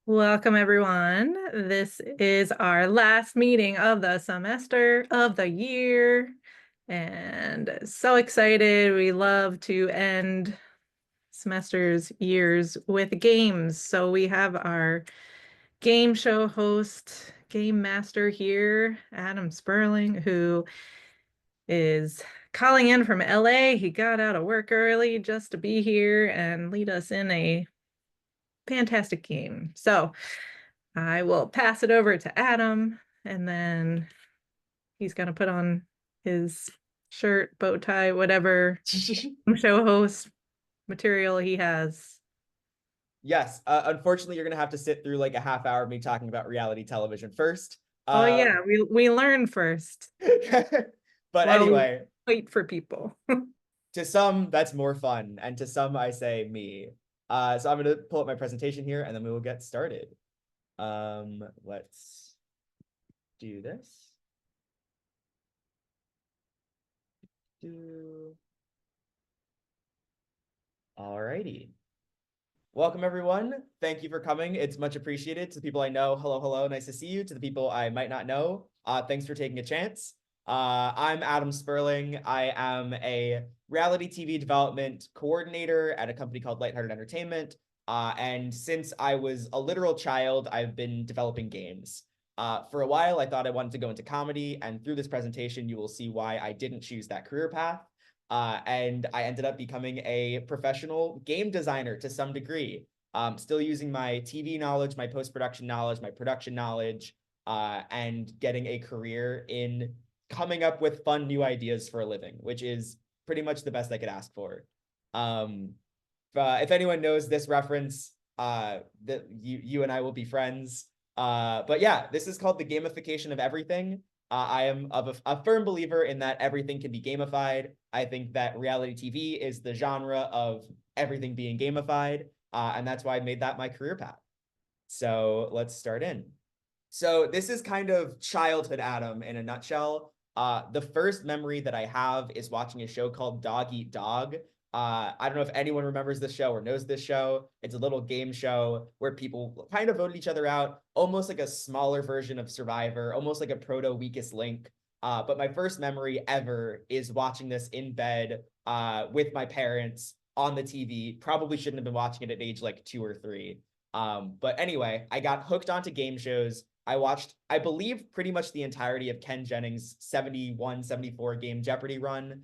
Welcome, everyone. This is our last meeting of the semester of the year. And so excited. We love to end semesters, years with games. So we have our game show host, game master here, Adam Sperling, who is calling in from LA. He got out of work early just to be here and lead us in a fantastic game. So I will pass it over to Adam, and then he's going to put on his shirt, bow tie, whatever show host material he has. Yes, unfortunately, you're gonna have to sit through like a half hour of me talking about reality television first. Oh Uh, yeah, we learn first but while we anyway, wait for people. to some, that's more fun, and to some, I say me. So I'm gonna pull up my presentation here, and then we will get started. Let's do this. Alrighty. Welcome, everyone. Thank you for coming. It's much appreciated. To the people I know, hello, hello, nice to see you. To the people I might not know, thanks for taking a chance. I'm Adam Sperling. I am a reality TV development coordinator at a company called Lighthearted Entertainment. And since I was a literal child, I've been developing games. For a while, I thought I wanted to go into comedy, and through this presentation, you will see why I didn't choose that career path. And I ended up becoming a professional game designer to some degree. Still using my TV knowledge, my post-production knowledge, my production knowledge, and getting a career in coming up with fun new ideas for a living, which is pretty much the best I could ask for. If anyone knows this reference, that you and I will be friends. But yeah, this is called the gamification of everything. I am of a firm believer in that everything can be gamified. I think that reality TV is the genre of everything being gamified, and that's why I made that my career path. So let's start in. So this is kind of childhood Adam in a nutshell. The first memory that I have is watching a show called Dog Eat Dog. I don't know if anyone remembers this show or knows this show. It's a little game show where people kind of voted each other out, almost like a smaller version of Survivor, almost like a proto Weakest Link. But my first memory ever is watching this in bed with my parents on the TV. Probably shouldn't have been watching it at age like 2 or 3. But anyway, I got hooked onto game shows. I watched, I believe, pretty much the entirety of Ken Jennings' 71, 74 game Jeopardy run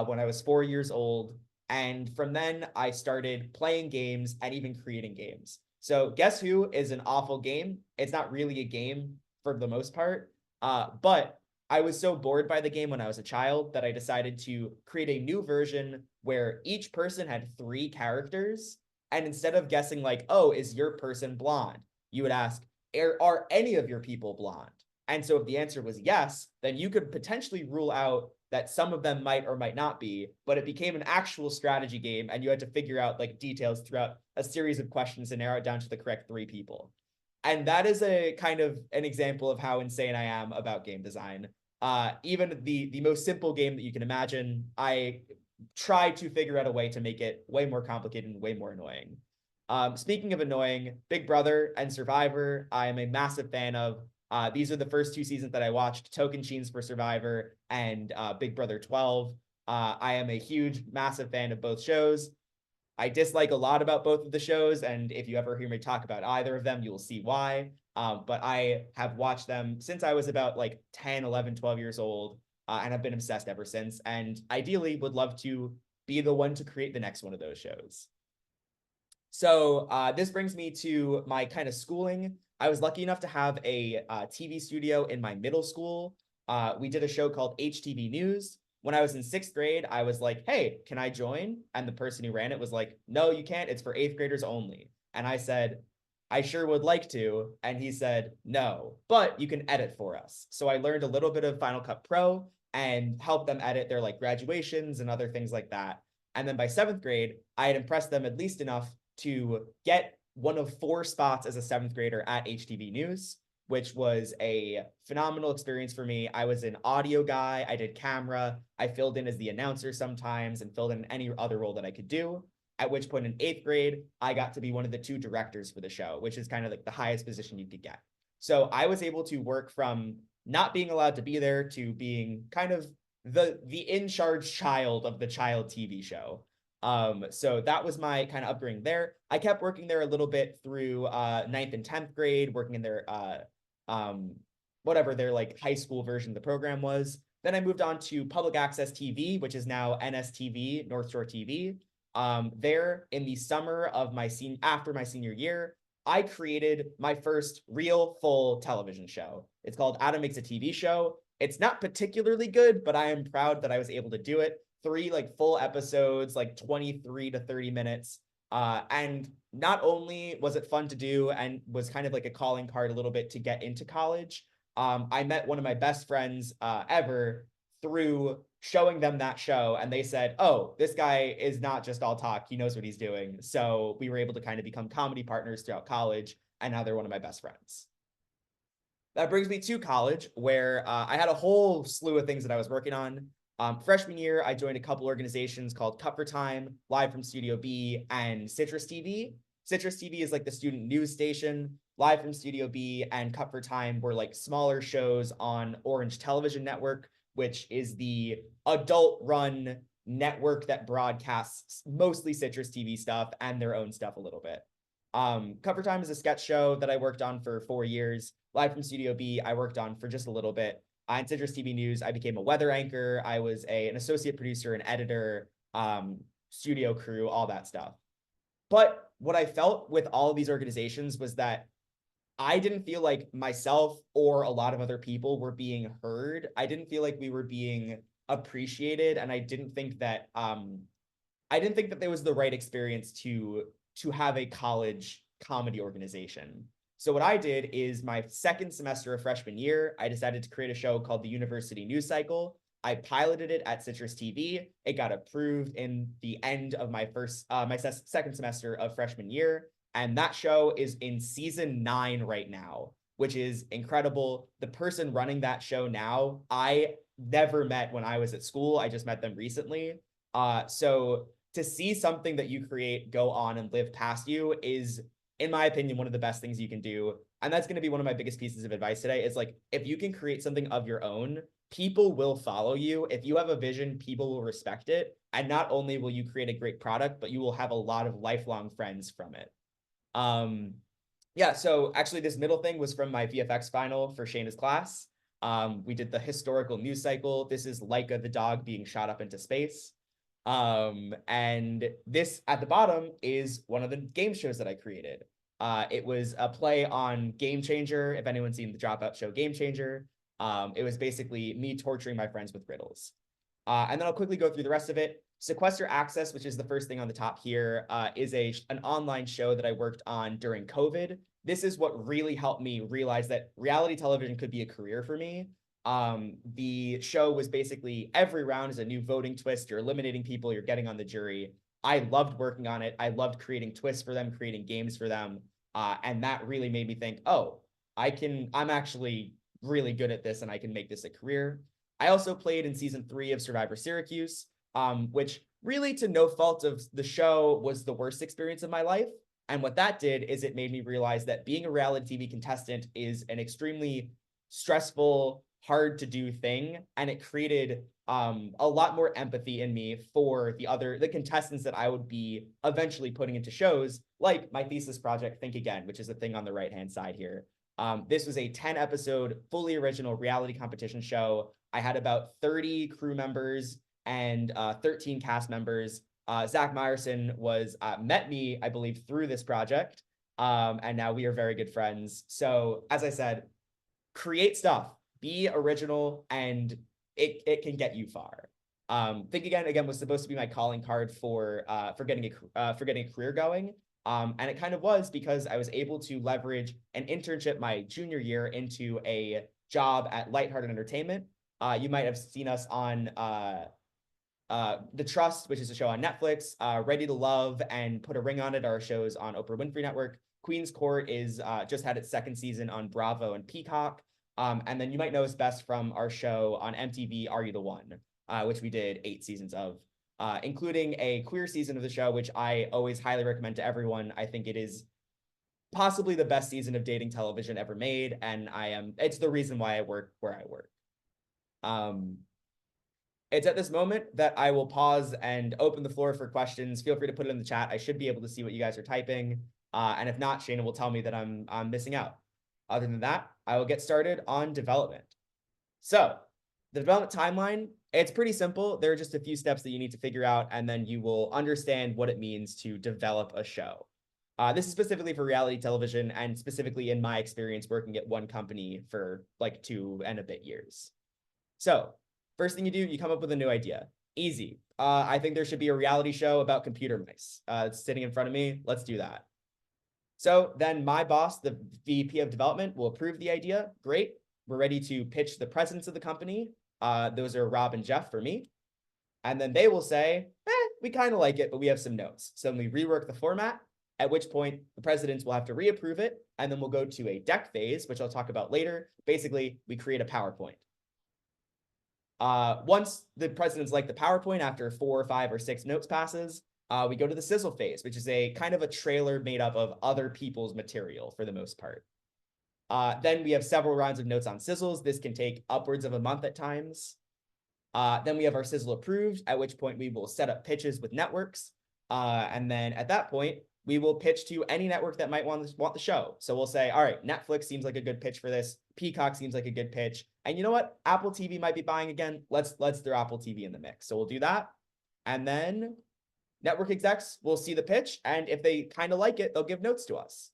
when I was 4 years old. And from then, I started playing games and even creating games. So Guess Who is an awful game. It's not really a game for the most part. But I was so bored by the game when I was a child that I decided to create a new version where each person had 3 characters. And instead of guessing like, oh, is your person blonde? You would ask, are any of your people blonde? And so if the answer was yes, then you could potentially rule out that some of them might or might not be, but it became an actual strategy game and you had to figure out like details throughout a series of questions to narrow it down to the correct 3 people. And that is a kind of an example of how insane I am about game design. Even the most simple game that you can imagine, I tried to figure out a way to make it way more complicated and way more annoying. Speaking of annoying, Big Brother and Survivor, I am a massive fan of. These are the first 2 seasons that I watched, Tocantins for Survivor and Big Brother 12. I am a huge, massive fan of both shows. I dislike a lot about both of the shows, and if you ever hear me talk about either of them, you will see why. But I have watched them since I was about like 10, 11, 12 years old, and I've been obsessed ever since, and ideally would love to be the one to create the next one of those shows. So this brings me to my kind of schooling. I was lucky enough to have a TV studio in my middle school. We did a show called HTV News. When I was in 6th grade, I was like, hey, can I join? And the person who ran it was like, no, you can't. It's for 8th graders only. And I said, I sure would like to. And he said, no, but you can edit for us. So I learned a little bit of Final Cut Pro and helped them edit their like graduations and other things like that. And then by 7th grade, I had impressed them at least enough to get one of 4 spots as a 7th grader at HTV News, which was a phenomenal experience for me. I was an audio guy. I did camera. I filled in as the announcer sometimes and filled in any other role that I could do. at which point in 8th grade, I got to be one of the 2 directors for the show, which is kind of like the highest position you could get. So I was able to work from not being allowed to be there to being kind of the in charge child of the child TV show. So that was my kind of upbringing there. I kept working there a little bit through 9th and 10th grade, working in their um whatever their like high school version of the program was. Then I moved on to public access TV, which is now NSTV, North Shore TV. There in the summer of after my senior year, I created my first real full television show. It's called Adam Makes a TV Show. It's not particularly good, but I am proud that I was able to do it. 3 like full episodes, like 23 to 30 minutes. And not only was it fun to do and was kind of like a calling card a little bit to get into college, I met one of my best friends ever through showing them that show, and they said, oh, this guy is not just all talk, he knows what he's doing. So we were able to kind of become comedy partners throughout college, and now they're one of my best friends. That brings me to college, where I had a whole slew of things that I was working on. Freshman year, I joined a couple organizations called Cut for Time, Live from Studio B, and Citrus TV. Citrus TV is like the student news station. Live from Studio B and Cut for Time were like smaller shows on Orange Television Network, which is the adult-run network that broadcasts mostly Citrus TV stuff and their own stuff a little bit. Cut for Time is a sketch show that I worked on for 4 years. Live from Studio B, I worked on for just a little bit. On Citrus TV News, I became a weather anchor. I was an associate producer, an editor, studio crew, all that stuff. But what I felt with all of these organizations was that I didn't feel like myself or a lot of other people were being heard. I didn't feel like we were being appreciated, and I didn't think that there was the right experience to have a college comedy organization. So what I did is my second semester of freshman year, I decided to create a show called the University News Cycle. I piloted it at Citrus TV. It got approved in the end of my second semester of freshman year. And that show is in season 9 right now, which is incredible. The person running that show now, I never met when I was at school. I just met them recently. So to see something that you create go on and live past you is, in my opinion, one of the best things you can do. And that's going to be one of my biggest pieces of advice today is like, if you can create something of your own, people will follow you. If you have a vision, people will respect it. And not only will you create a great product, but you will have a lot of lifelong friends from it. Yeah, so actually this middle thing was from my VFX final for Shayna's class. We did the historical news cycle. This is Laika the dog being shot up into space. And this at the bottom is one of the game shows that I created. It was a play on Game Changer, if anyone's seen the Dropout show Game Changer. It was basically me torturing my friends with riddles. And then I'll quickly go through the rest of it. Sequester Access, which is the first thing on the top here, is an online show that I worked on during COVID. This is what really helped me realize that reality television could be a career for me. The show was basically every round is a new voting twist. You're eliminating people, you're getting on the jury. I loved working on it. I loved creating twists for them, creating games for them. And that really made me think, oh, I'm actually really good at this and I can make this a career. I also played in season 3 of Survivor Syracuse, which really, to no fault of the show, was the worst experience of my life. And what that did is it made me realize that being a reality TV contestant is an extremely stressful, hard to do thing. And it created a lot more empathy in me for the contestants that I would be eventually putting into shows, like my thesis project, Think Again, which is the thing on the right-hand side here. This was a 10-episode, fully original reality competition show. I had about 30 crew members and 13 cast members. Zach Meyerson met me, I believe, through this project. And now we are very good friends. So as I said, create stuff, be original, and it can get you far. Think Again was supposed to be my calling card for getting a career going. And it kind of was because I was able to leverage an internship my junior year into a job at Lighthearted Entertainment. You might have seen us on The Trust, which is a show on Netflix. Ready to Love and Put a Ring on It are shows on Oprah Winfrey Network. Queen's Court is just had its second season on Bravo and Peacock. And then you might know us best from our show on MTV, Are You the One, which we did 8 seasons of. including a queer season of the show, which I always highly recommend to everyone. I think it is possibly the best season of dating television ever made, and it's the reason why I work where I work. It's at this moment that I will pause and open the floor for questions. Feel free to put it in the chat. I should be able to see what you guys are typing. And if not, Shayna will tell me that I'm missing out. Other than that, I will get started on development. So the development timeline, it's pretty simple. There are just a few steps that you need to figure out, and then you will understand what it means to develop a show. This is specifically for reality television, and specifically in my experience working at one company for like 2 and a bit years. So first thing you do, you come up with a new idea. Easy. I think there should be a reality show about computer mice. It's sitting in front of me. Let's do that. So then my boss, the VP of development, will approve the idea. Great. We're ready to pitch the presidents of the company. Those are Rob and Jeff for me. And then they will say, we kind of like it, but we have some notes. So then we rework the format, at which point the presidents will have to reapprove it. And then we'll go to a deck phase, which I'll talk about later. Basically, we create a PowerPoint. Once the presidents like the PowerPoint, after 4 or 5 or 6 notes passes, we go to the sizzle phase, which is a kind of a trailer made up of other people's material for the most part. Then we have several rounds of notes on sizzles. This can take upwards of a month at times. Then we have our sizzle approved, at which point we will set up pitches with networks. And then at that point, we will pitch to any network that might want the show. So we'll say, all right, Netflix seems like a good pitch for this. Peacock seems like a good pitch. And you know what? Apple TV might be buying again. Let's throw Apple TV in the mix. So we'll do that. And then network execs will see the pitch. And if they kind of like it, they'll give notes to us.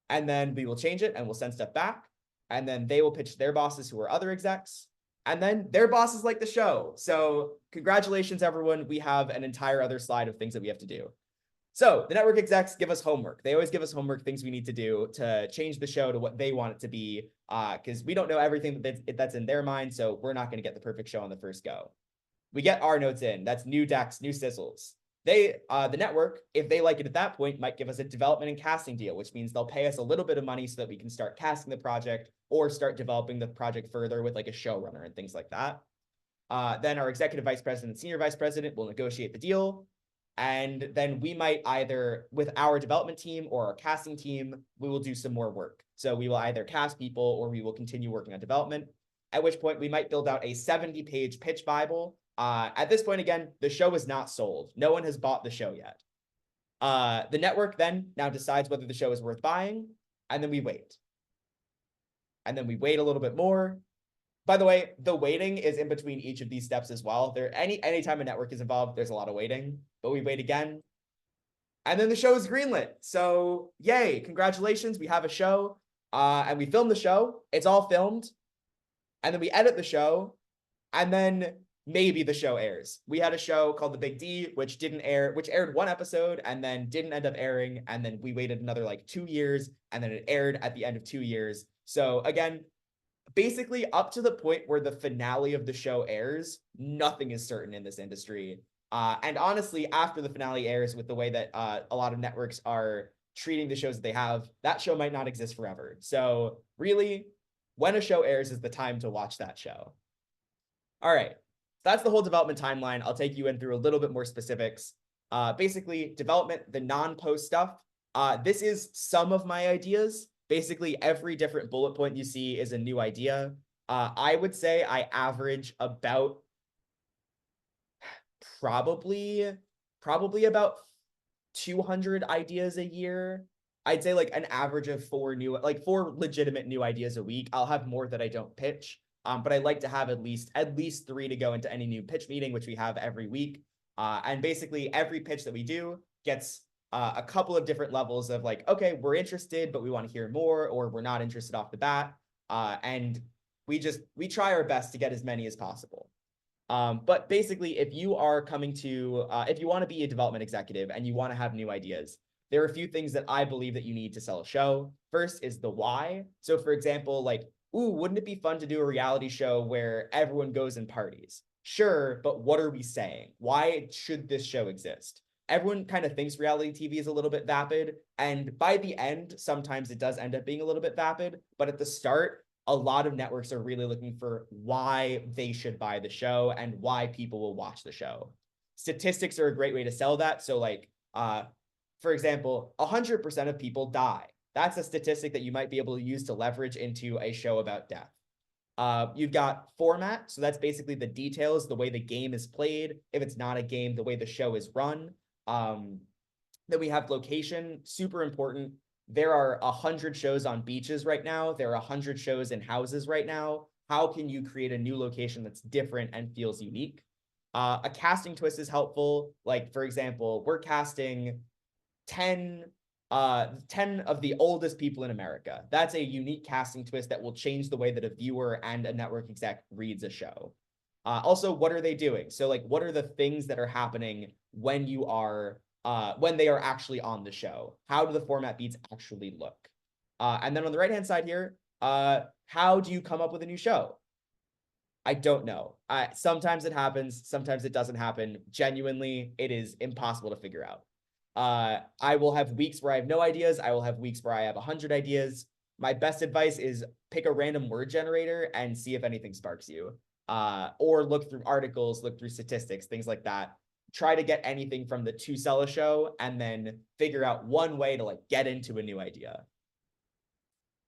And then we will change it and we'll send stuff back. And then they will pitch their bosses, who are other execs. And then their bosses like the show. So congratulations, everyone. We have an entire other slide of things that we have to do. So the network execs give us homework. They always give us homework, things we need to do to change the show to what they want it to be, because we don't know everything that's in their mind, so we're not going to get the perfect show on the first go. We get our notes in. That's new decks, new sizzles. The network, if they like it at that point, might give us a development and casting deal, which means they'll pay us a little bit of money so that we can start casting the project or start developing the project further with like a showrunner and things like that. Then our executive vice president and senior vice president will negotiate the deal. And then we might either, with our development team or our casting team, we will do some more work. So we will either cast people or we will continue working on development, at which point we might build out a 70-page pitch Bible. At this point, again, the show is not sold. No one has bought the show yet. The network then now decides whether the show is worth buying, and then we wait. And then we wait a little bit more. By the way, the waiting is in between each of these steps as well. Anytime a network is involved, there's a lot of waiting, but we wait again. And then the show is greenlit. So yay, congratulations, we have a show. And we film the show. It's all filmed. And then we edit the show. And then maybe the show airs. We had a show called The Big D, which aired 1 episode and then didn't end up airing. And then we waited another like 2 years, and then it aired at the end of 2 years. So again, basically up to the point where the finale of the show airs, nothing is certain in this industry. And honestly, after the finale airs, with the way that a lot of networks are treating the shows that they have, that show might not exist forever. So really, when a show airs is the time to watch that show. All right, that's the whole development timeline. I'll take you in through a little bit more specifics. Basically, development, the non-post stuff. This is some of my ideas. Basically, every different bullet point you see is a new idea. I would say I average about probably about 200 ideas a year. I'd say like an average of 4 legitimate new ideas a week. I'll have more that I don't pitch, but I like to have at least 3 to go into any new pitch meeting, which we have every week. And basically, every pitch that we do gets a couple of different levels of like, okay, we're interested, but we want to hear more, or we're not interested off the bat. And we try our best to get as many as possible. But basically, if you are if you want to be a development executive and you want to have new ideas, there are a few things that I believe that you need to sell a show. First is the why. So for example, like, ooh, wouldn't it be fun to do a reality show where everyone goes and parties? Sure, but what are we saying? Why should this show exist? Everyone kind of thinks reality TV is a little bit vapid, and by the end, sometimes it does end up being a little bit vapid, but at the start, a lot of networks are really looking for why they should buy the show and why people will watch the show. Statistics are a great way to sell that. So like, for example, 100% of people die. That's a statistic that you might be able to use to leverage into a show about death. You've got format. So that's basically the details, the way the game is played. If it's not a game, the way the show is run. Then we have location, super important. There are 100 shows on beaches right now. There are 100 shows in houses right now. How can you create a new location that's different and feels unique? A casting twist is helpful. Like, for example, we're casting 10 of the oldest people in America. That's a unique casting twist that will change the way that a viewer and a network exec reads a show. Also, what are they doing? So like, what are the things that are happening when you are when they are actually on the show? How do the format beats actually look? And then on the right-hand side here, how do you come up with a new show? I don't know. Sometimes it happens, sometimes it doesn't happen. Genuinely, it is impossible to figure out. I will have weeks where I have no ideas. I will have weeks where I have 100 ideas. My best advice is pick a random word generator and see if anything sparks you. Or look through articles, look through statistics, things like that. Try to get anything from the to sell a show and then figure out one way to like get into a new idea.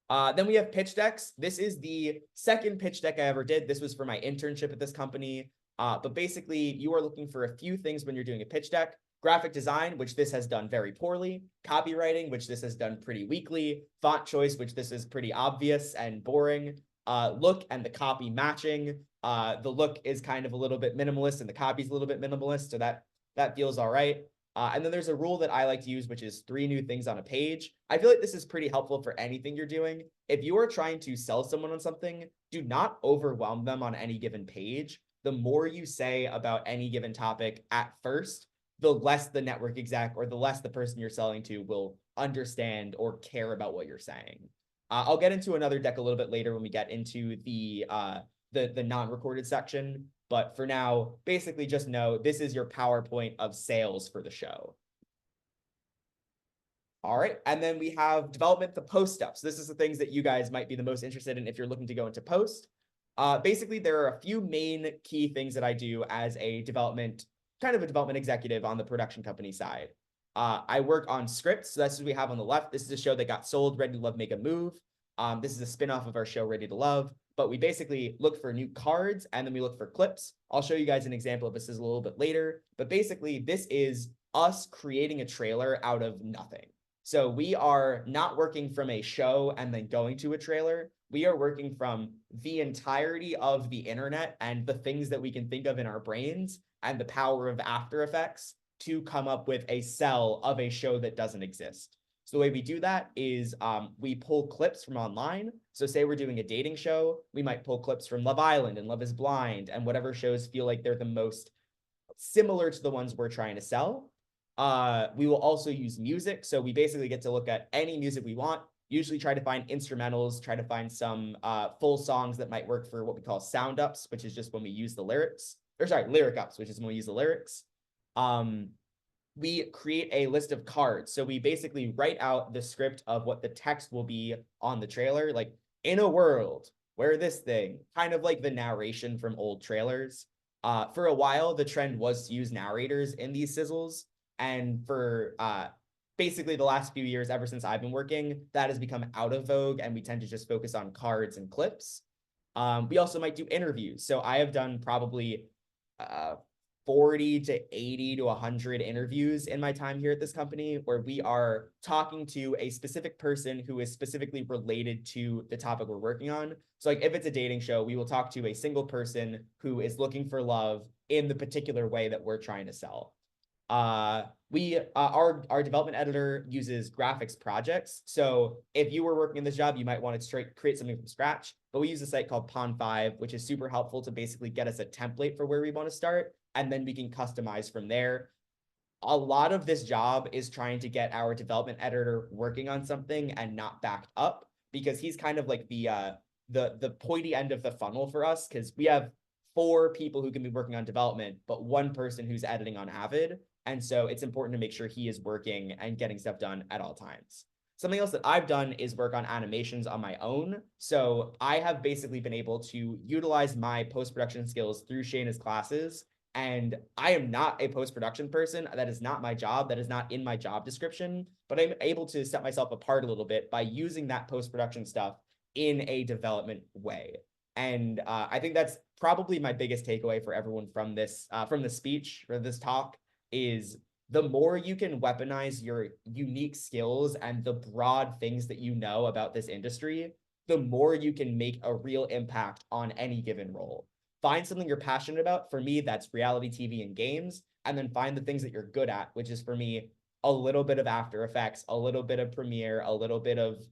Then we have pitch decks. This is the second pitch deck I ever did. This was for my internship at this company. But basically, you are looking for a few things when you're doing a pitch deck. Graphic design, which this has done very poorly. Copywriting, which this has done pretty weakly. Font choice, which this is pretty obvious and boring. Look and the copy matching. The look is kind of a little bit minimalist and the copy is a little bit minimalist, so that feels all right. And then there's a rule that I like to use, which is 3 new things on a page. I feel like this is pretty helpful for anything you're doing. If you are trying to sell someone on something, do not overwhelm them on any given page. The more you say about any given topic at first, the less the network exec or the less the person you're selling to will understand or care about what you're saying. I'll get into another deck a little bit later when we get into the non-recorded section. But for now, basically just know this is your PowerPoint of sales for the show. All right, and then we have development, the post stuff. So this is the things that you guys might be the most interested in if you're looking to go into post. Basically, there are a few main key things that I do as a development executive on the production company side. I work on scripts. So that's what we have on the left. This is a show that got sold, Ready to Love, Make a Move. This is a spinoff of our show, Ready to Love. But we basically look for new cards and then we look for clips. I'll show you guys an example of this a little bit later. But basically, this is us creating a trailer out of nothing. So we are not working from a show and then going to a trailer. We are working from the entirety of the internet and the things that we can think of in our brains and the power of After Effects to come up with a cell of a show that doesn't exist. So the way we do that is we pull clips from online. So say we're doing a dating show, we might pull clips from Love Island and Love is Blind and whatever shows feel like they're the most similar to the ones we're trying to sell. We will also use music. So we basically get to look at any music we want, usually try to find instrumentals, try to find some full songs that might work for what we call sound ups, which is just when we use the lyrics, or sorry, lyric ups, which is when we use the lyrics. We create a list of cards. So we basically write out the script of what the text will be on the trailer, like in a world where this thing, kind of like the narration from old trailers. For a while, the trend was to use narrators in these sizzles. And for basically the last few years, ever since I've been working, that has become out of vogue and we tend to just focus on cards and clips. We also might do interviews. So I have done probably 40 to 80 to 100 interviews in my time here at this company where we are talking to a specific person who is specifically related to the topic we're working on. So like if it's a dating show, we will talk to a single person who is looking for love in the particular way that we're trying to sell. Our development editor uses graphics projects. So if you were working in this job, you might want to create something from scratch, but we use a site called Pond5, which is super helpful to basically get us a template for where we want to start. And then we can customize from there. A lot of this job is trying to get our development editor working on something and not backed up, because he's kind of like the pointy end of the funnel for us, because we have 4 people who can be working on development, but 1 person who's editing on Avid. And so it's important to make sure he is working and getting stuff done at all times. Something else that I've done is work on animations on my own. So I have basically been able to utilize my post-production skills through Shayna's classes And I am not a post-production person. That is not my job. That is not in my job description. But I'm able to set myself apart a little bit by using that post-production stuff in a development way. And I think that's probably my biggest takeaway for everyone from this speech or this talk is the more you can weaponize your unique skills and the broad things that you know about this industry, the more you can make a real impact on any given role. Find something you're passionate about. For me, that's reality TV and games. And then find the things that you're good at, which is for me, a little bit of After Effects, a little bit of Premiere, a little bit of,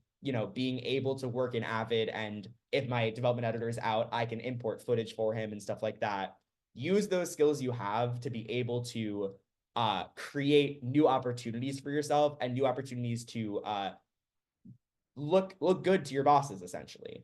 being able to work in Avid. And if my development editor is out, I can import footage for him and stuff like that. Use those skills you have to be able to create new opportunities for yourself and new opportunities to look good to your bosses, essentially.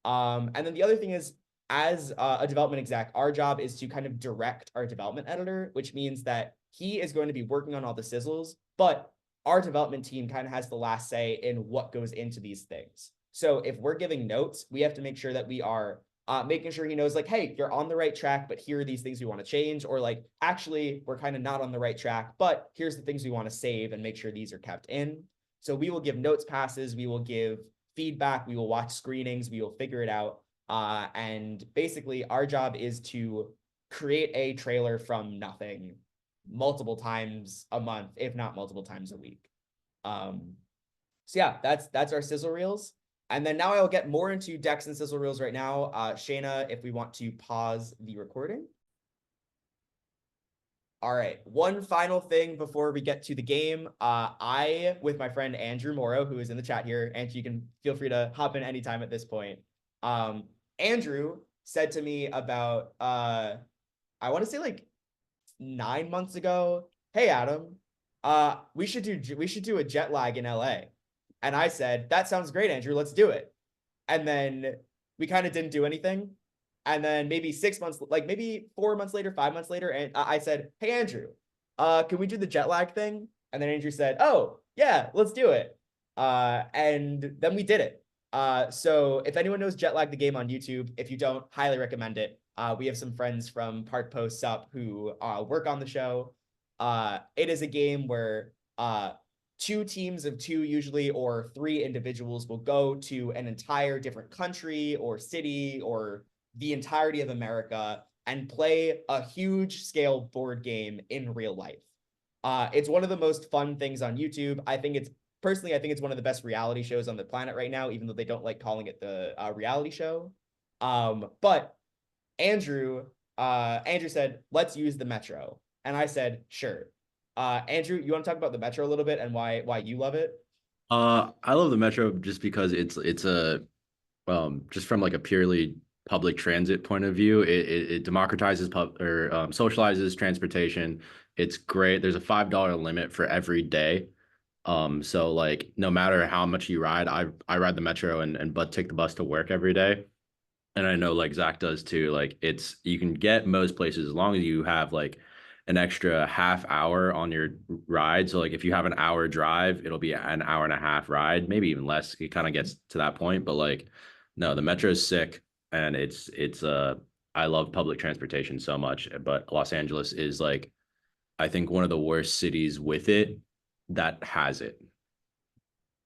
And then the other thing is, as a development exec, our job is to kind of direct our development editor, which means that he is going to be working on all the sizzles, but our development team kind of has the last say in what goes into these things. So if we're giving notes, we have to make sure that we are making sure he knows, like, hey, you're on the right track, but here are these things we want to change, or like, actually, we're kind of not on the right track, but here's the things we want to save and make sure these are kept in. So we will give notes passes, we will give feedback, we will watch screenings, we will figure it out. And basically, our job is to create a trailer from nothing multiple times a month, if not multiple times a week. So yeah, that's our sizzle reels. And then now I'll get more into decks and sizzle reels right now. Shayna, if we want to pause the recording. All right, one final thing before we get to the game. I, with my friend Andrew Morrow, who is in the chat here, and you can feel free to hop in anytime at this point. Andrew said to me about, I want to say like 9 months ago, hey, Adam, we should do a jet lag in LA. And I said, that sounds great, Andrew, let's do it. And then we kind of didn't do anything. And then maybe 6 months, like maybe 4 months later, 5 months later, and I said, hey, Andrew, can we do the jet lag thing? And then Andrew said, oh, yeah, let's do it. And then we did it. So if anyone knows Jet Lag the game on YouTube, if you don't, highly recommend it. We have some friends from Park Post SUP who work on the show. It is a game where two teams of two usually, or three individuals will go to an entire different country or city or the entirety of America and play a huge scale board game in real life. It's one of the most fun things on YouTube. I think it's one of the best reality shows on the planet right now, even though they don't like calling it the reality show. But Andrew said, let's use the Metro. And I said, sure. Andrew, you want to talk about the Metro a little bit and why you love it? I love the Metro just because it's a just from like a purely public transit point of view, it democratizes socializes transportation. It's great. There's a $5 limit for every day. So like no matter how much you ride, I ride the Metro and but take the bus to work every day. And I know like Zach does too. Like you can get most places as long as you have like an extra half hour on your ride. So like if you have an hour drive, it'll be an hour and a half ride, maybe even less. It kind of gets to that point. But like no, the Metro is sick and it's I love public transportation so much. But Los Angeles is like I think one of the worst cities with it that has it.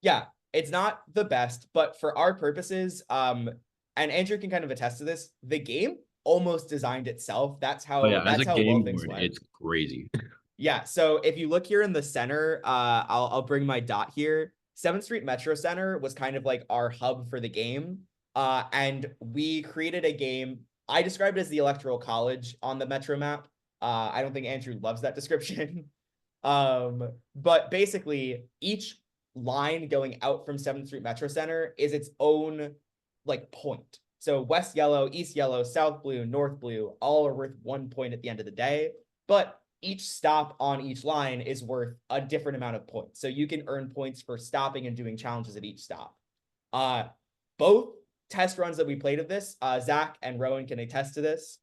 Yeah, it's not the best, but for our purposes, and Andrew can kind of attest to this, the game almost designed itself. That's Oh how yeah, as that's a how well game things board, went. it's crazy. Yeah, so if you look here in the center, I'll bring my dot here. 7th Street Metro Center was kind of like our hub for the game. And we created a game. I described it as the Electoral College on the Metro map. I don't think Andrew loves that description. But basically, each line going out from 7th Street Metro Center is its own like point. So West Yellow, East Yellow, South Blue, North Blue, all are worth 1 point at the end of the day. But each stop on each line is worth a different amount of points. So you can earn points for stopping and doing challenges at each stop. Both test runs that we played of this, Zach and Rowan can attest to this,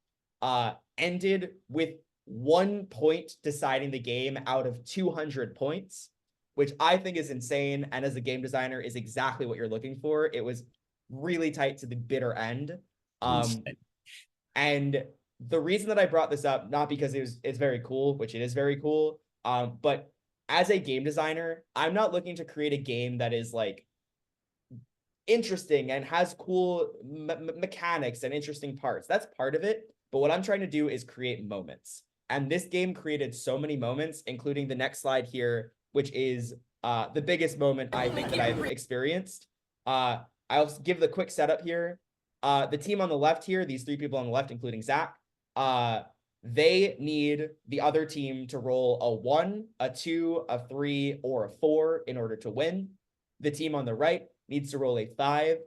ended with 1 point deciding the game out of 200 points, which I think is insane. And as a game designer is exactly what you're looking for. It was really tight to the bitter end. And the reason that I brought this up, not because it's very cool, which it is very cool, but as a game designer, I'm not looking to create a game that is like interesting and has cool mechanics and interesting parts. That's part of it. But what I'm trying to do is create moments. And this game created so many moments, including the next slide here, which is the biggest moment I think that I've experienced. I'll give the quick setup here. The team on the left here, these three people on the left, including Zach, they need the other team to roll a 1, a 2, a 3, or a 4 in order to win. The team on the right needs to roll a 5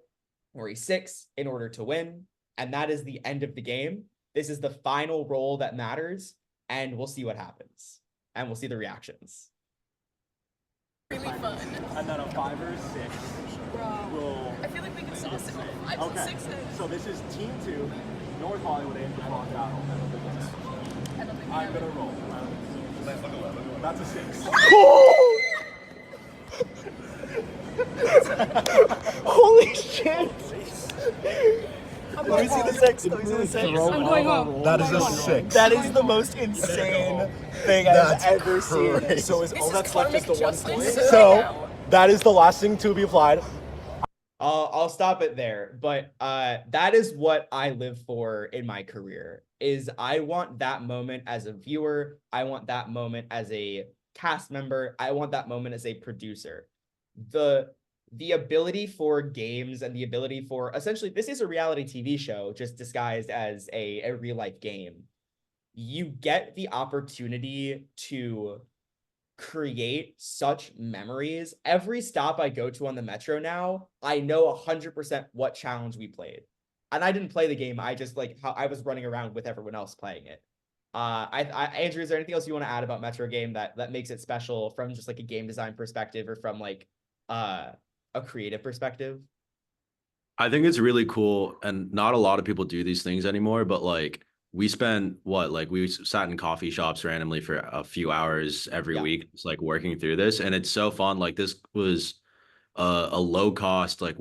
or a 6 in order to win. And that is the end of the game. This is the final roll that matters, and we'll see what happens. And we'll see the reactions. Really fun. And then a 5 or a 6 will... I feel like we can sauce it. I Okay. 6s. So this is Team 2, North Hollywood and Rock Battle. I don't think we I'm have it. gonna roll. That's a 6. Holy shit! Let me see the 6. Let me see the 6. I'm going home. That is a 6. That is the most insane thing I've ever seen. crazy. So is all This that's is left is the 1 justice. point? So, that is the last thing to be applied. I'll stop it there, but that is what I live for in my career. Is I want that moment as a viewer. I want that moment as a cast member. I want that moment as a producer. The ability for games and the ability for essentially, this is a reality TV show just disguised as a real life game. You get the opportunity to create such memories. Every stop I go to on the metro now, I know 100% what challenge we played. And I didn't play the game. I just like how I was running around with everyone else playing it. Andrew, is there anything else you want to add about Metro game that makes it special from just like a game design perspective or from like a creative perspective? I think it's really cool, and not a lot of people do these things anymore, but like we spent we sat in coffee shops randomly for a few hours every Yeah. week, just like working through this, and it's so fun. Like this was a low cost, like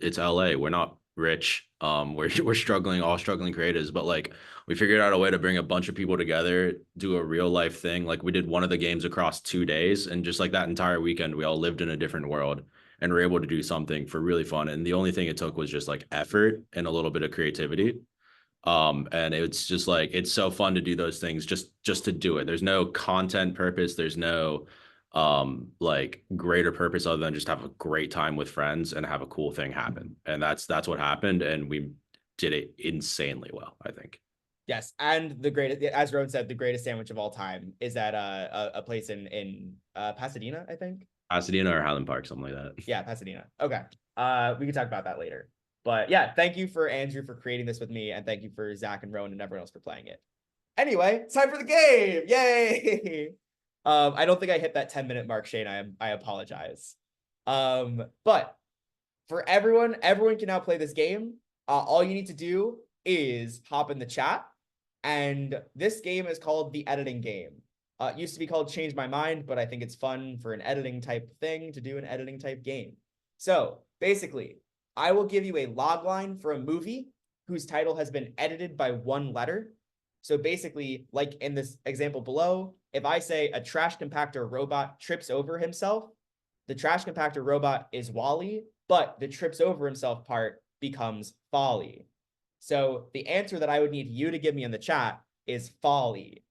it's LA. We're not rich. We're struggling, all struggling creatives, but like we figured out a way to bring a bunch of people together, do a real life thing. Like we did one of the games across 2 days, and just like that entire weekend, we all lived in a different world and were able to do something for really fun. And the only thing it took was just like effort and a little bit of creativity. And it's just like it's so fun to do those things just to do it. There's no content purpose, there's no like greater purpose other than just have a great time with friends and have a cool thing happen. And that's what happened, and we did it insanely well, I think. Yes, and the greatest, as Rowan said, the greatest sandwich of all time is at a place in Pasadena, I think. Pasadena or Highland Park, something like that. Yeah, Pasadena. Okay. We can talk about that later. But yeah, thank you for Andrew for creating this with me, and thank you for Zach and Rowan and everyone else for playing it. Anyway, it's time for the game. Yay! I don't think I hit that 10-minute mark, Shane. I apologize. But for everyone can now play this game. All you need to do is hop in the chat, and this game is called the editing game. It used to be called Change My Mind, but I think it's fun for an editing type thing to do an editing type game. So basically, I will give you a log line for a movie whose title has been edited by 1 letter. So basically, like in this example below, if I say a trash compactor robot trips over himself, the trash compactor robot is Wally, but the trips over himself part becomes Folly. So the answer that I would need you to give me in the chat is Folly.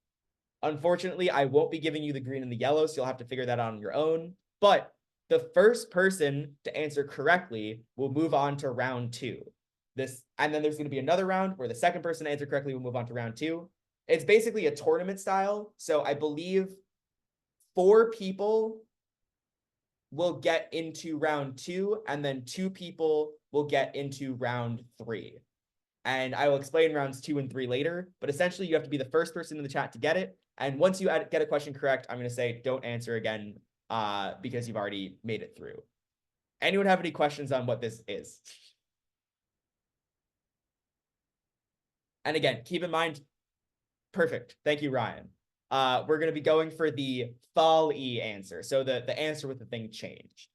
Unfortunately, I won't be giving you the green and the yellow, so you'll have to figure that out on your own. But the first person to answer correctly will move on to round 2. And then there's going to be another round where the second person to answer correctly will move on to round 2. It's basically a tournament style. So I believe 4 people will get into round 2, and then 2 people will get into round 3. And I will explain rounds 2 and 3 later. But essentially, you have to be the first person in the chat to get it. And once you get a question correct, I'm going to say don't answer again because you've already made it through. Anyone have any questions on what this is? And again, keep in mind, perfect. Thank you, Ryan. We're going to be going for the Folly answer. So the answer with the thing changed.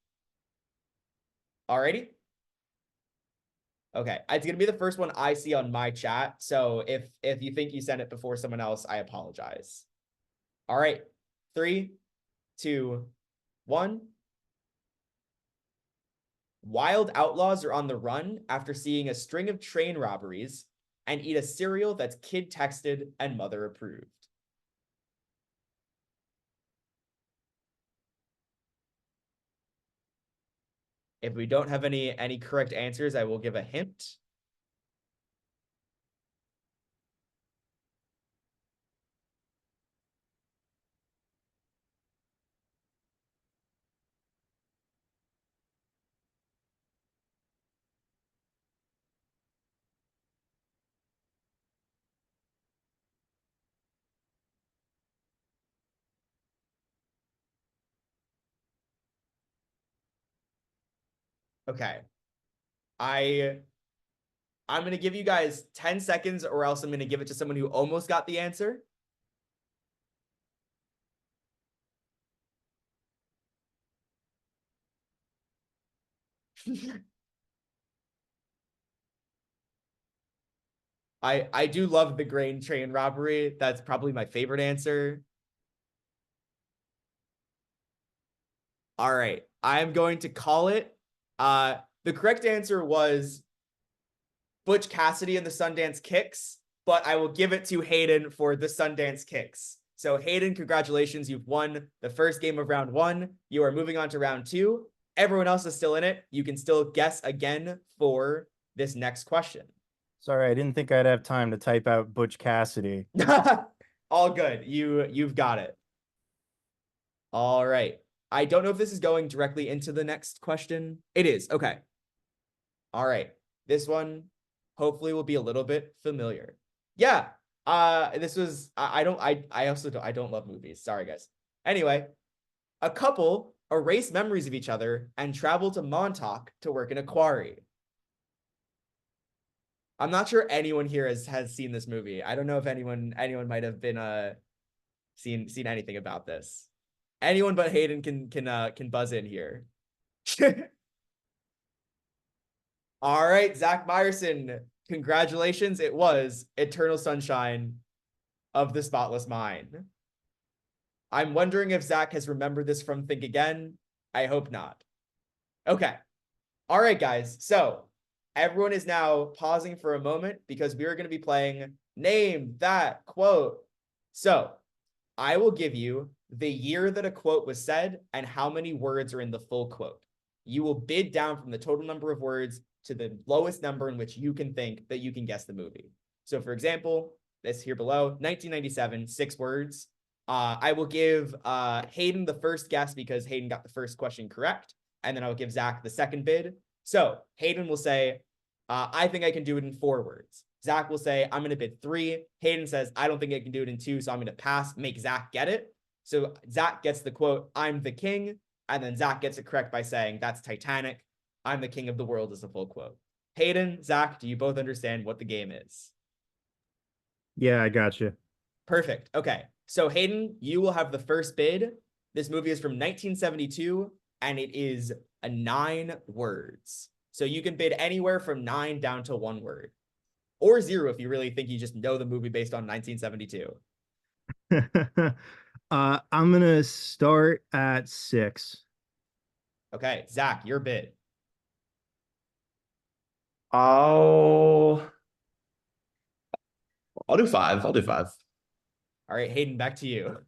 Alrighty? Okay, it's gonna be the first one I see on my chat. So if you think you sent it before someone else, I apologize. All right, 3, 2, 1. Wild outlaws are on the run after seeing a string of train robberies and eat a cereal that's kid texted and mother approved. If we don't have any correct answers, I will give a hint. Okay. I'm going to give you guys 10 seconds or else I'm going to give it to someone who almost got the answer. I do love the grain train robbery. That's probably my favorite answer. All right. I'm going to call it. The correct answer was Butch Cassidy and the Sundance Kicks, but I will give it to Hayden for the Sundance Kicks. So Hayden, congratulations. You've won the first game of round 1. You are moving on to round 2. Everyone else is still in it. You can still guess again for this next question. Sorry, I didn't think I'd have time to type out Butch Cassidy. All good. You've got it. All right. I don't know if this is going directly into the next question. It is. Okay. All right. This one hopefully will be a little bit familiar. Yeah. This was I don't love movies. Sorry guys. Anyway, a couple erase memories of each other and travel to Montauk to work in a quarry. I'm not sure anyone here has seen this movie. I don't know if anyone might have been seen anything about this. Anyone but Hayden can buzz in here. All right, Zach Meyerson, congratulations. It was Eternal Sunshine of the Spotless Mind. I'm wondering if Zach has remembered this from Think Again. I hope not. Okay. All right, guys. So everyone is now pausing for a moment because we are going to be playing Name That Quote. So I will give you the year that a quote was said and how many words are in the full quote. You will bid down from the total number of words to the lowest number in which you can think that you can guess the movie. So for example, this here below, 1997, 6 words. I will give Hayden the first guess because Hayden got the first question correct. And then I will give Zach the second bid. So Hayden will say, I think I can do it in 4 words. Zach will say, I'm going to bid 3. Hayden says, I don't think I can do it in 2, so I'm going to pass, make Zach get it. So Zach gets the quote, I'm the king. And then Zach gets it correct by saying, that's Titanic. I'm the king of the world is the full quote. Hayden, Zach, do you both understand what the game is? Yeah, I got you. Perfect. Okay. So Hayden, you will have the first bid. This movie is from 1972 and it is 9 words. So you can bid anywhere from 9 down to 1 word. Or 0 if you really think you just know the movie based on 1972. I'm gonna start at 6. Okay, Zach, your bid. I'll do 5. I'll do 5. All right, Hayden, back to you.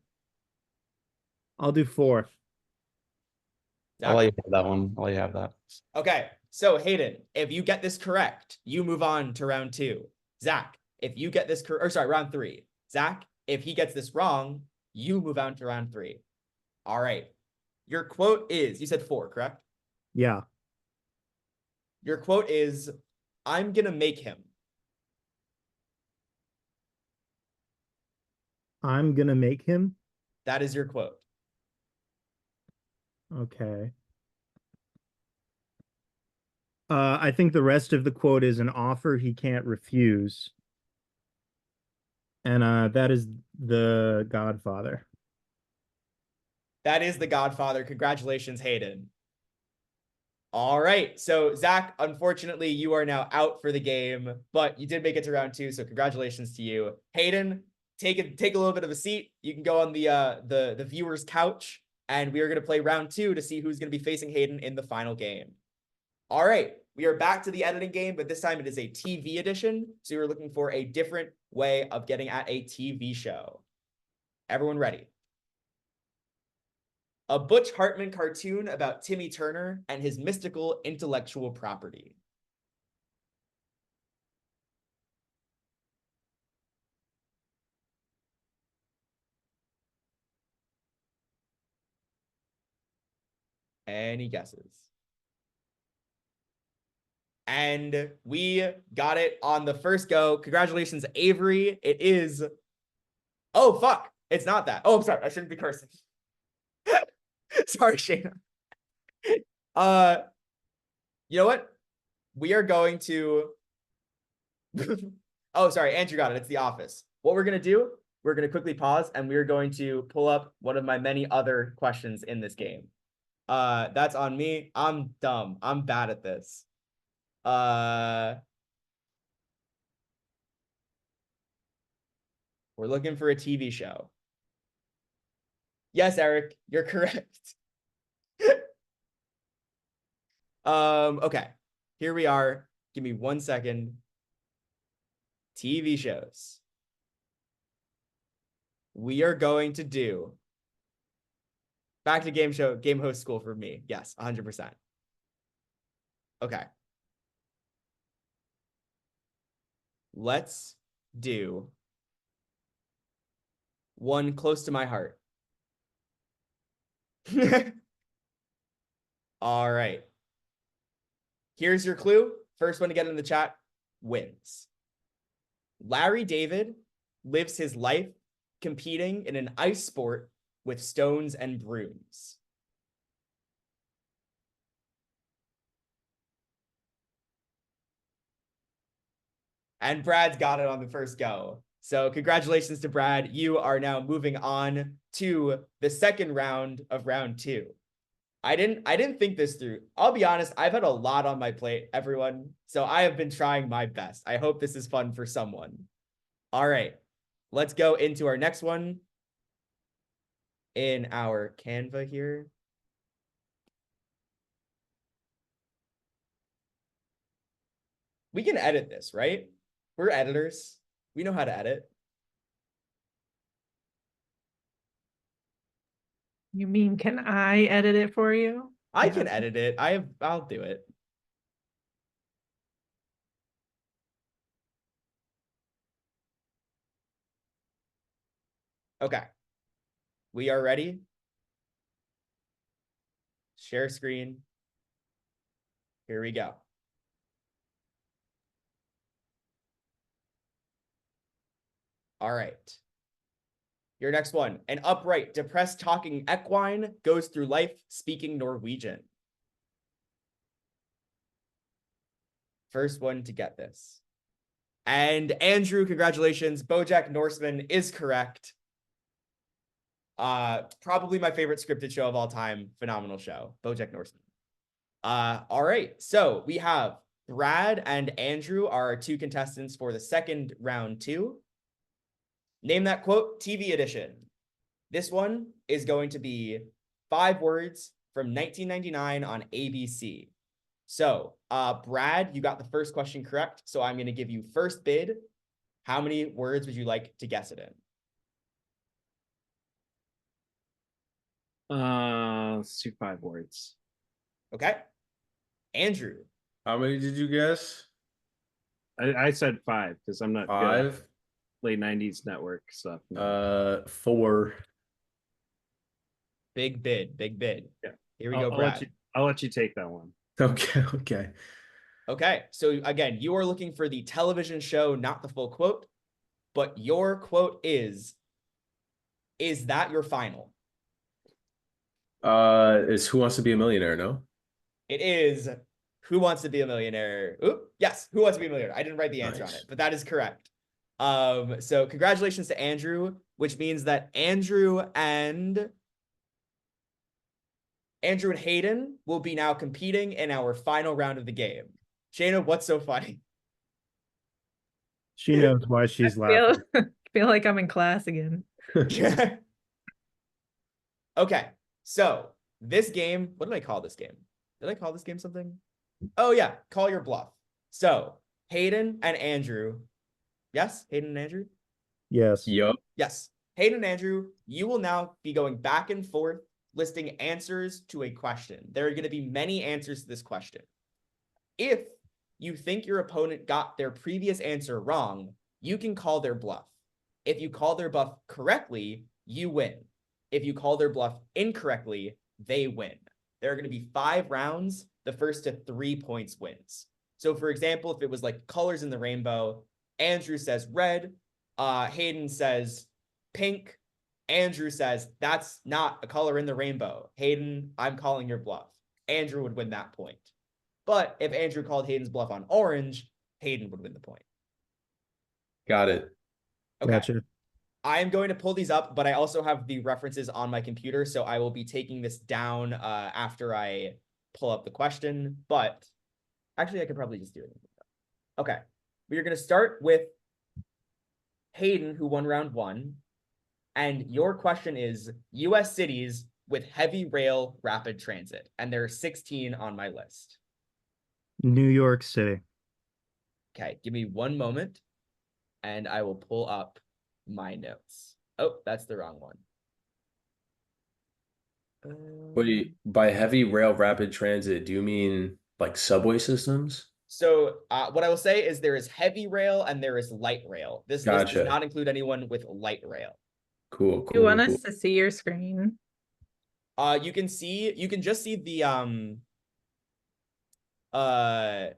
I'll do 4. I'll let Zach? you have that one. I'll let you have that. Okay, so Hayden, if you get this correct, you move on to round 2. Zach, if you get this round 3. Zach, if he gets this wrong, you move on to round 3. All right. Your quote is, you said 4, correct? Yeah. Your quote is, I'm gonna make him. I'm gonna make him. That is your quote. Okay. I think the rest of the quote is an offer he can't refuse. And that is The Godfather. That is The Godfather. Congratulations, Hayden. All right. So Zach, unfortunately, you are now out for the game, but you did make it to round 2. So congratulations to you. Hayden, take a little bit of a seat. You can go on the viewer's couch, and we are going to play round 2 to see who's going to be facing Hayden in the final game. All right. We are back to the editing game, but this time it is a TV edition. So you're looking for a different way of getting at a TV show. Everyone ready? A Butch Hartman cartoon about Timmy Turner and his mystical intellectual property. Any guesses? And we got it on the first go. Congratulations, Avery. It is... Oh, fuck. It's not that. Oh, I'm sorry. I shouldn't be cursing. Sorry, Shayna. You know what? We are going to... Oh, sorry. Andrew got it. It's The Office. What we're going to do, we're going to quickly pause, and we're going to pull up one of my many other questions in this game. That's on me. I'm dumb. I'm bad at this. We're looking for a TV show. Yes, Eric, you're correct. Okay. Here we are. Give me 1 second. TV shows. We are going to do back to game host school for me. Yes, 100%. Okay. Let's do one close to my heart. All right. Here's your clue. First one to get in the chat wins. Larry David lives his life competing in an ice sport with stones and brooms. And Brad's got it on the first go. So congratulations to Brad. You are now moving on to the second round of round 2. I didn't think this through. I'll be honest, I've had a lot on my plate, everyone. So I have been trying my best. I hope this is fun for someone. All right, let's go into our next one in our Canva here. We can edit this, right? We're editors. We know how to edit. You mean, can I edit it for you? I Yeah. can edit it. I'll do it. Okay. We are ready. Share screen. Here we go. All right. Your next one. An upright, depressed talking equine goes through life speaking Norwegian. First one to get this. And Andrew, congratulations. BoJack Norseman is correct. Probably my favorite scripted show of all time. Phenomenal show. BoJack Norseman. All right. So we have Brad and Andrew are our 2 contestants for the second round 2. Name that quote, TV edition. This one is going to be 5 words from 1999 on ABC. So, Brad, you got the first question correct. So I'm going to give you first bid. How many words would you like to guess it in? Let's do 5 words. Okay. Andrew. How many did you guess? I said 5 because I'm not good at 5. late 90s network stuff. 4. Big bid. Big bid. Yeah. Here we go, Brad. I'll let you take that one. Okay. Okay. So again, you are looking for the television show, not the full quote. But your quote is that your final? Is Who Wants to Be a Millionaire, no? It is Who Wants to Be a Millionaire? Oop, yes, Who Wants to Be a Millionaire? I didn't write the answer on it, but that is correct. So congratulations to Andrew, which means that Andrew and Andrew and Hayden will be now competing in our final round of the game. Shayna, what's so funny? She knows why she's Feel, laughing. feel like I'm in class again. Okay, so this game, what did I call this game? Did I call this game something? Oh yeah, call your bluff. So Hayden and Andrew, yes, Hayden and Andrew? Yes. Yup. Yes, Hayden and Andrew, you will now be going back and forth listing answers to a question. There are going to be many answers to this question. If you think your opponent got their previous answer wrong, you can call their bluff. If you call their bluff correctly, you win. If you call their bluff incorrectly, they win. There are going to be 5 rounds. The first to 3 points wins. So for example, if it was like colors in the rainbow, Andrew says red, Hayden says pink, Andrew says that's not a color in the rainbow. Hayden, I'm calling your bluff. Andrew would win that point. But if Andrew called Hayden's bluff on orange, Hayden would win the point. Got it. Okay. Gotcha. I am going to pull these up, but I also have the references on my computer, so I will be taking this down after I pull up the question. But actually, I could probably just do it. Okay. We are going to start with Hayden, who won round 1. And your question is US cities with heavy rail rapid transit. And there are 16 on my list. New York City. Okay, give me one moment and I will pull up my notes. Oh, that's the wrong one. Wait, by heavy rail rapid transit, do you mean like subway systems? So what I will say is there is heavy rail and there is light rail. This list does Gotcha. not include anyone with light rail. Cool, You want cool. us to see your screen? You can just see the Canva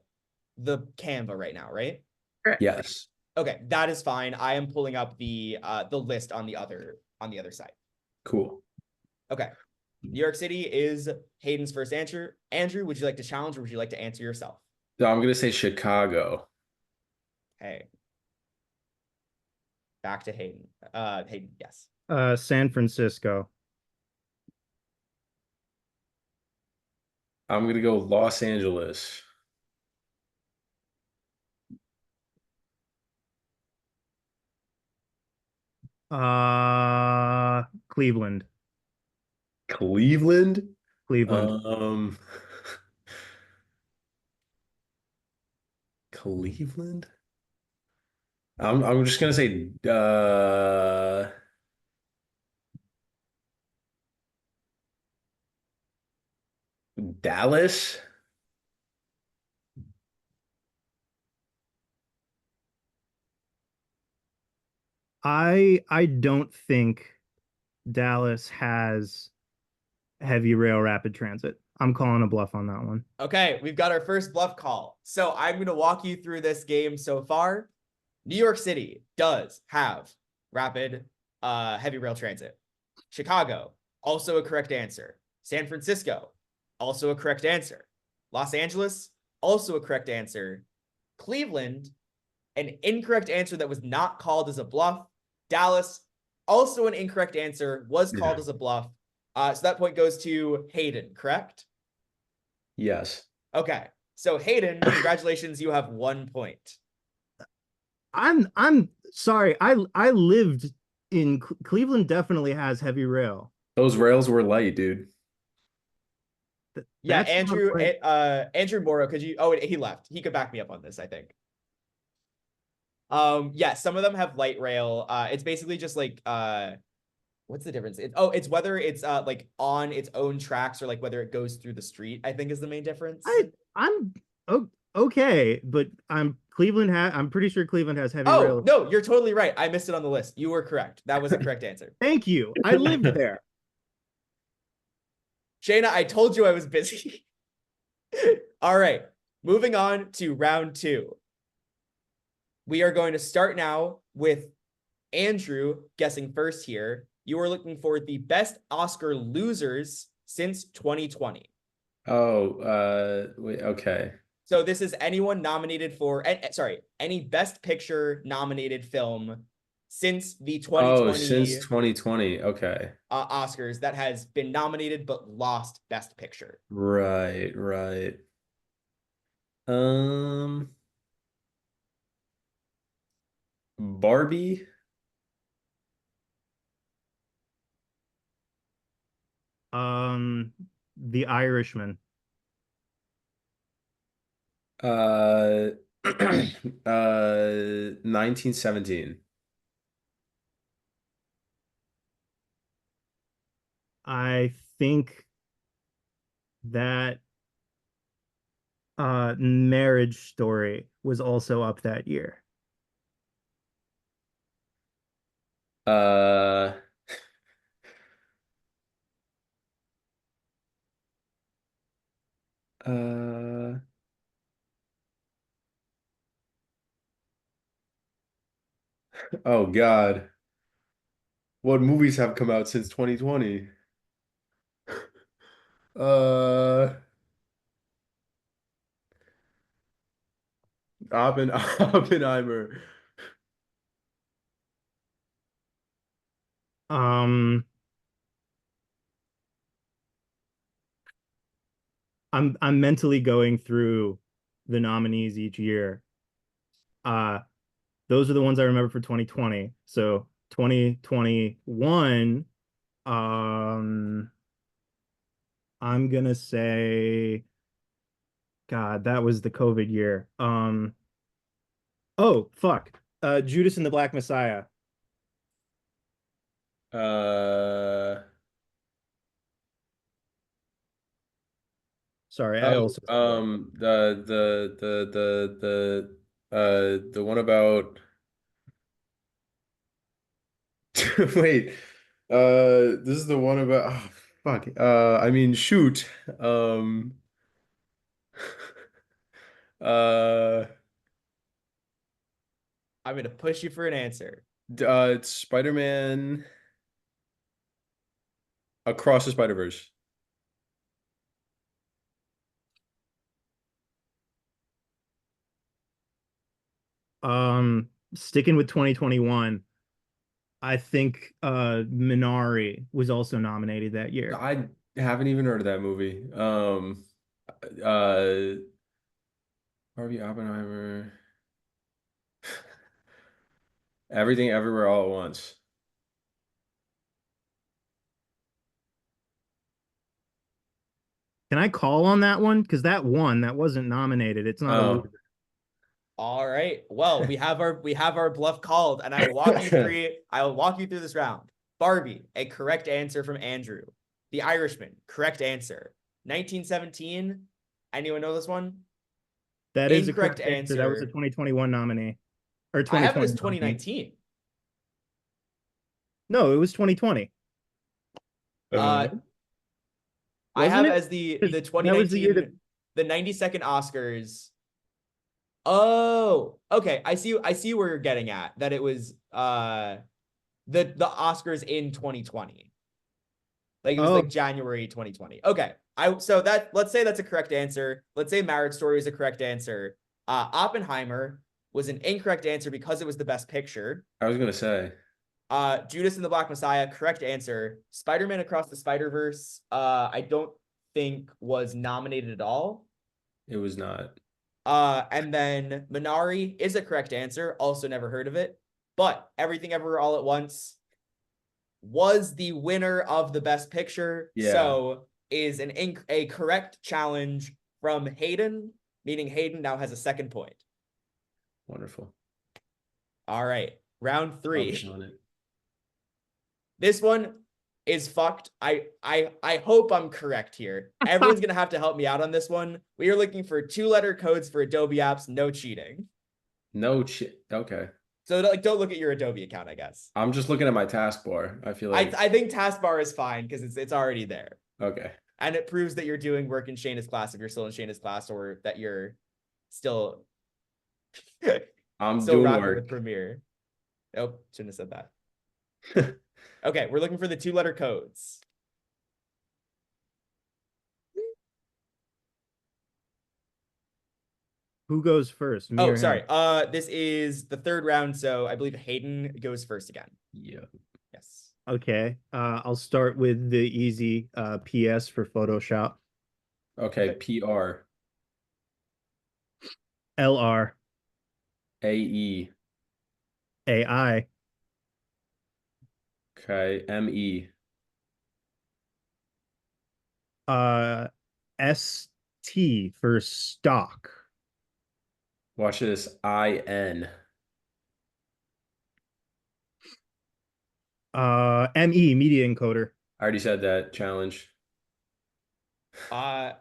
right now, right? Correct. Yes. Okay, that is fine. I am pulling up the list on the other side. Cool. Okay. New York City is Hayden's first answer. Andrew, would you like to challenge or would you like to answer yourself? So I'm gonna say Chicago. Okay. Back to Hayden. Hayden, yes. San Francisco. I'm gonna go Los Angeles. Cleveland. Cleveland? Cleveland. Cleveland? I'm just gonna say Dallas. I don't think Dallas has heavy rail rapid transit. I'm calling a bluff on that one. Okay, we've got our first bluff call. So I'm going to walk you through this game so far. New York City does have rapid heavy rail transit. Chicago, also a correct answer. San Francisco, also a correct answer. Los Angeles, also a correct answer. Cleveland, an incorrect answer that was not called as a bluff. Dallas, also an incorrect answer, was called as a bluff. So that point goes to Hayden, correct? Yes. Okay. So Hayden, congratulations, you have 1 point. I'm sorry. I lived in Cleveland. Definitely has heavy rail. Those rails were light, dude. Yeah, That's not Andrew, right. Andrew Morrow, could you? Oh, he left. He could back me up on this, I think. Yeah, some of them have light rail. It's basically just like what's the difference? It's whether it's like on its own tracks or like whether it goes through the street, I think is the main difference. I'm okay, but I'm pretty sure Cleveland has heavy Oh, rail. no, you're totally right. I missed it on the list. You were correct. That was the correct answer. Thank you. I lived there. Shayna, I told you I was busy. All right, moving on to round 2. We are going to start now with Andrew guessing first here. You are looking for the best Oscar losers since 2020. Oh, wait, okay. So this is anyone nominated for, sorry, any Best Picture nominated film since the Oh, since 2020 2020. Okay. Oscars that has been nominated but lost Best Picture. Right, right. Um, Barbie. The Irishman. Uh, 1917. I think that Marriage Story was also up that year. Uh, uh, oh God. What movies have come out since 2020? Uh, Oppenheimer. Um, I'm mentally going through the nominees each year. Uh, those are the ones I remember for 2020. So 2021, I'm gonna say, God, that was the COVID year. Oh, fuck. Judas and the Black Messiah. Uh, Sorry, I oh, also said that. the one about wait, this is the one about oh, fuck. I mean, shoot. Uh, I'm going to push you for an answer. it's Spider-Man Across the Spider-Verse. Sticking with 2021, I think Minari was also nominated that year. I haven't even heard of that movie. Uh, Harvey Oppenheimer. Everything Everywhere All at Once. Can I call on that one? Because that one that wasn't nominated. It's not a Oh. loser. All right. Well, we have our bluff called, and I will walk you through this round. Barbie, a correct answer from Andrew. The Irishman, correct answer. 1917. Anyone know this one? That is a Incorrect correct answer. That was a answer. 2021 nominee. Or I have it 2020 as nominee. 2019. No, it was 2020. I Wasn't have it? as the 'Cause that was the year that 2019 the 92nd Oscars. Oh, okay. I see where you're getting at. That it was the Oscars in 2020. Like it was like January 2020. Okay. Let's say that's a correct answer. Let's say Marriage Story is a correct answer. Oppenheimer was an incorrect answer because it was the best picture. I was gonna say. Judas and the Black Messiah, correct answer. Spider-Man Across the Spider-Verse, I don't think was nominated at all. It was not. And then Minari is a correct answer. Also never heard of it. But Everything Everywhere All at Once was the winner of the Best Picture. Yeah. So is a correct challenge from Hayden, meaning Hayden now has a second point. Wonderful. All right. Round Love 3. feeling it. This one is fucked. I hope I'm correct here. Everyone's gonna have to help me out on this one. We are looking for 2-letter codes for Adobe apps, no cheating. No okay. So like, don't look at your Adobe account, I guess. I'm just looking at my taskbar. I feel like I think taskbar is fine because it's already there. okay. And it proves that you're doing work in Shayna's class if you're still in Shayna's class, or that you're still I'm still doing rocking work. with Premiere. Nope, shouldn't have said that. Okay, we're looking for the 2-letter codes. Who goes first? Me Oh, or him? sorry. This is the third round, so I believe Hayden goes first again. Yeah. Yes. Okay. I'll start with the easy PS for Photoshop. Okay, PR, LR, AE, AI, okay, ME, ST for stock. watch this, IN, ME, media encoder. I already said that, challenge. I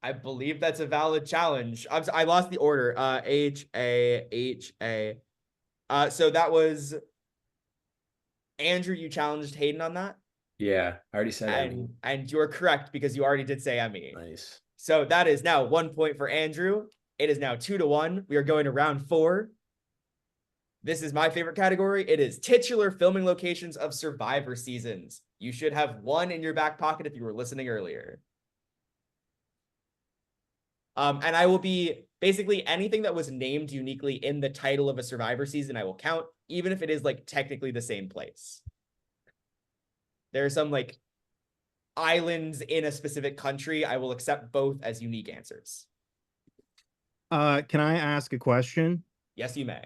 I believe that's a valid challenge. I lost the order. HA. So that was Andrew. You challenged Hayden on that, Yeah, I already said ME. and you are correct because you already did say ME. Nice. So that is now 1 point for Andrew. It is now 2-1. We are going to round 4. This is my favorite category. It is titular filming locations of Survivor seasons. You should have one in your back pocket if you were listening earlier. And I will be basically anything that was named uniquely in the title of a Survivor season, I will count, even if it is like technically the same place. There are some like islands in a specific country. I will accept both as unique answers. Can I ask a question? Yes, you may.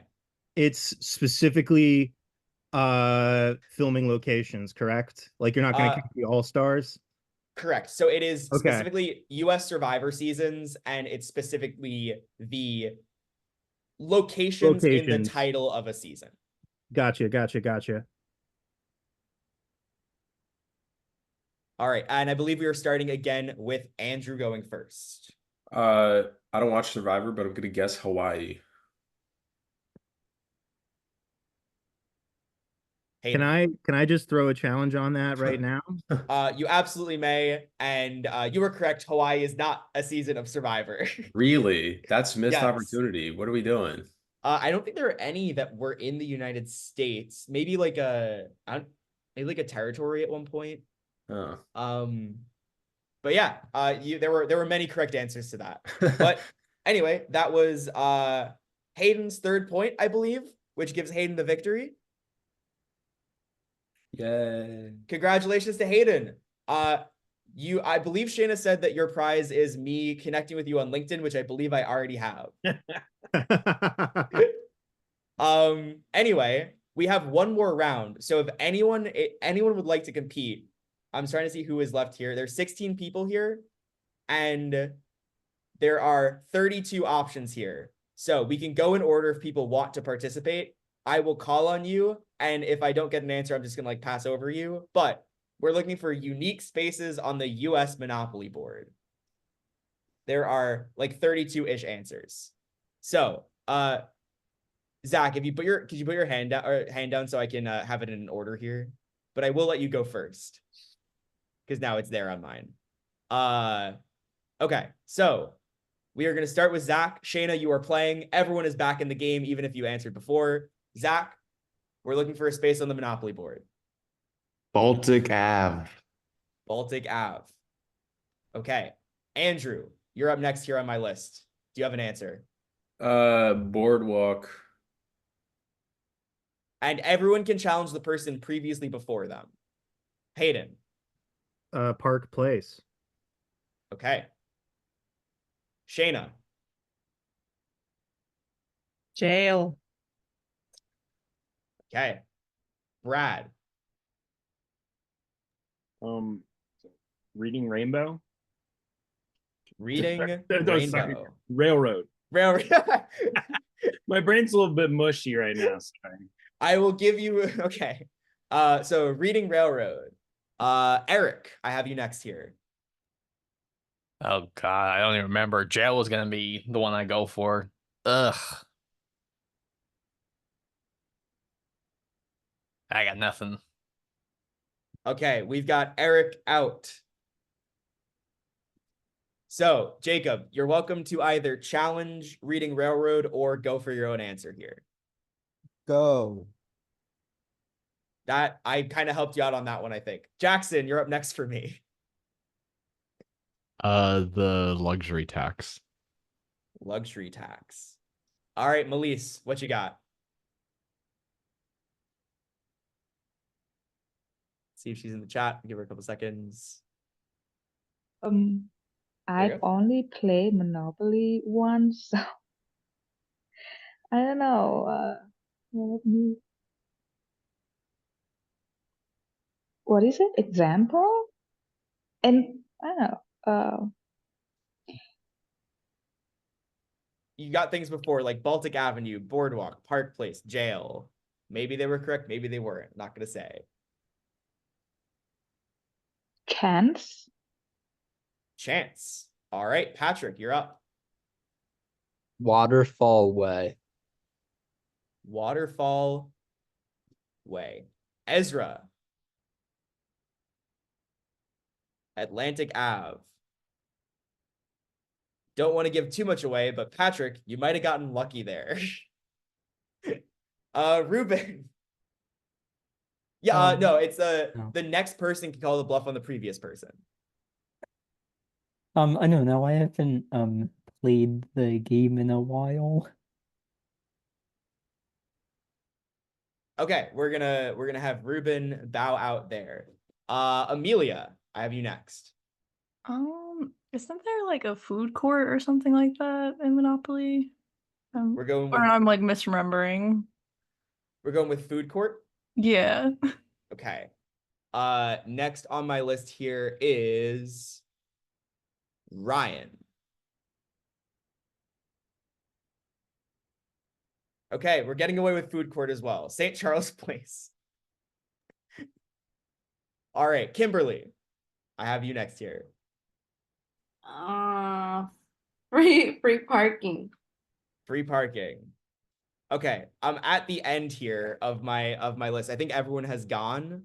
It's specifically filming locations, correct? Like you're not going to count the all-stars? Correct. So it is Okay. specifically US Survivor seasons, and it's specifically the locations in the Locations. title of a season. Gotcha. All right. And I believe we are starting again with Andrew going first. I don't watch Survivor, but I'm gonna guess Hawaii. Hayden. Can I just throw a challenge on that right now? You absolutely may. And you were correct. Hawaii is not a season of Survivor. Really? That's missed Yes. opportunity. What are we doing? I don't think there are any that were in the United States. Maybe like maybe like a territory at one point. Oh. But yeah, there were many correct answers to that. But anyway, that was Hayden's third point, I believe, which gives Hayden the victory. Yay. Congratulations to Hayden. I believe Shayna said that your prize is me connecting with you on LinkedIn, which I believe I already have. Anyway, we have one more round. So if anyone would like to compete, I'm trying to see who is left here. There's 16 people here, and there are 32 options here. So we can go in order if people want to participate. I will call on you, and if I don't get an answer, I'm just gonna like pass over you. But we're looking for unique spaces on the US Monopoly board. There are like 32-ish answers. So, Zach, could you put your hand down so I can have it in an order here? But I will let you go first because now it's there on mine. Okay, so we are going to start with Zach. Shayna, you are playing. Everyone is back in the game, even if you answered before. Zach, we're looking for a space on the Monopoly board. Baltic Ave. Baltic Ave. Okay. Andrew, you're up next here on my list. Do you have an answer? Boardwalk. And everyone can challenge the person previously before them. Hayden. Park Place. Okay. Shayna. Jail. Okay. Brad. Reading Rainbow. Reading No, sorry. Rainbow. Railroad. Railroad. My brain's a little bit mushy right now. Sorry. I will give you okay. So Reading Railroad. Eric, I have you next here. Oh God, I don't even remember. Jail was gonna be the one I go for. Ugh. I got nothing. Okay, we've got Eric out. So, Jacob, you're welcome to either challenge Reading Railroad or go for your own answer here. Go. That I kind of helped you out on that one, I think. Jackson, you're up next for me. The luxury tax. Luxury tax. All right, Melise, what you got? See if she's in the chat. Give her a couple seconds. There you I've go. only played Monopoly once, so I don't know. What is it? Example? And I don't know. You got things before like Baltic Avenue, Boardwalk, Park Place, Jail. Maybe they were correct, maybe they weren't. Not gonna say. Chance? Chance. All right, Patrick, you're up. Waterfall Way. Waterfall Way. Ezra. Atlantic Ave. Don't want to give too much away, but Patrick, you might have gotten lucky there. Ruben. Yeah, no, it's no. the next person can call the bluff on the previous person. I know now I haven't played the game in a while. Okay, we're gonna have Ruben bow out there. Amelia, I have you next. Isn't there like a food court or something like that in Monopoly? We're going Or with I'm like misremembering. food court. Yeah. Okay. Next on my list here is Ryan. Okay, we're getting away with food court as well. St. Charles Place. All right, Kimberly, I have you next here. Free parking. Free parking. Okay, I'm at the end here of my list. I think everyone has gone.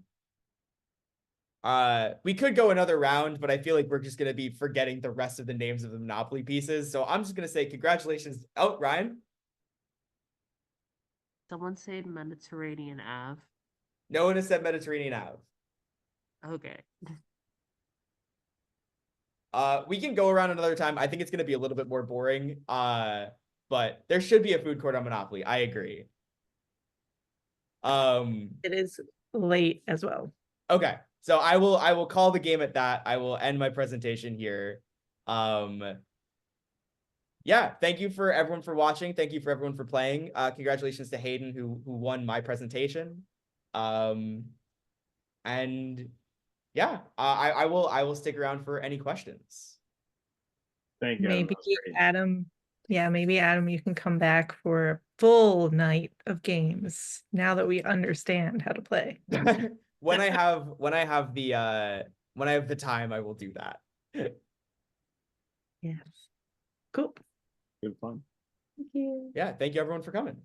We could go another round, but I feel like we're just gonna be forgetting the rest of the names of the Monopoly pieces. So I'm just gonna say congratulations. Oh, Ryan. Someone said Mediterranean Ave. No one has said Mediterranean Ave. Okay. We can go around another time. I think it's gonna be a little bit more boring. But there should be a food court on Monopoly. I agree. It is late as well. Okay. So I will call the game at that. I will end my presentation here. Yeah, thank you for everyone for watching. Thank you for everyone for playing. Congratulations to Hayden who won my presentation. And yeah, I will stick around for any questions. Thank you. Adam. Maybe That was great. Adam, maybe Adam, you can come back for a full night of games now that we understand how to play. When I have the time, I will do that. Yes. Cool. Good fun. Thank you. Yeah, thank you everyone for coming.